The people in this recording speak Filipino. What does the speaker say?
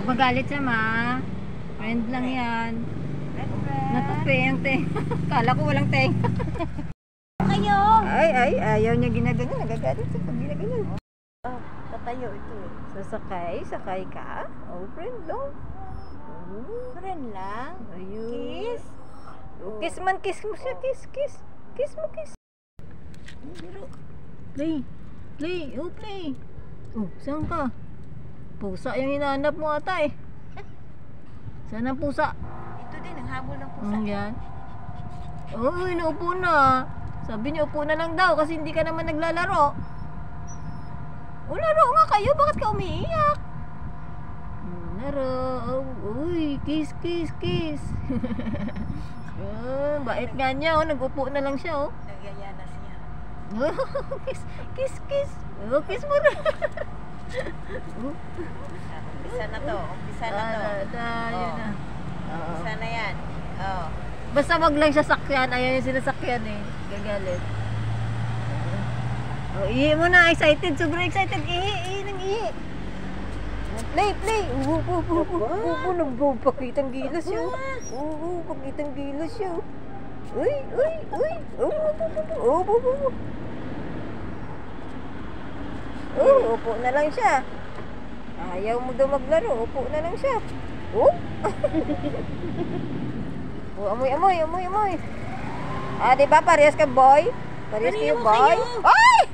Huwag magalit siya, ma. Friend lang yan. Natupi ang tenga. Kala ko walang tenga. Kayo! Ay, ayaw niya ginagano. Nagagalit siya pag ginagano. Oh, tatayo ito eh. Sakay ka? Oh, friend lang. Friend lang? Ayun. Kiss? Oh, kiss man, kiss mo siya. Kiss. Kiss mo, kiss. Play. Oh, play. Oh, saan ka? Pusa yung hinahanap mo ata eh. Saan ang pusa? Ito din, ang habol ng pusa. Yan. Oh, inuupo na. Sabi niyo, upo na lang daw kasi hindi ka naman naglalaro. O, laro nga kayo. Bakit ka umiiyak? Laro. Oh, uy, kiss. Bait nga niya, oh. Nag-upo na lang siya, oh. Nagyaya na siya. Kiss. Oh, kiss mo na. Umpisa na to. Yun na. Umpisa na yan. Oh. Basta wag lang siya sakyan. Ayaw yung sinasakyan eh. Gagalit. Oh, ihi mo na. Excited. Sobrang excited. Ihi ng ihi. Play. Pakitang gilas yun. Pakitang gilas yun. Uy. Upo na lang siya. Ayaw mo daw maglaro. Upo na lang siya. Oh. Amoy. Ah, di ba parehas ka boy? Parehas kayo boy? Ay!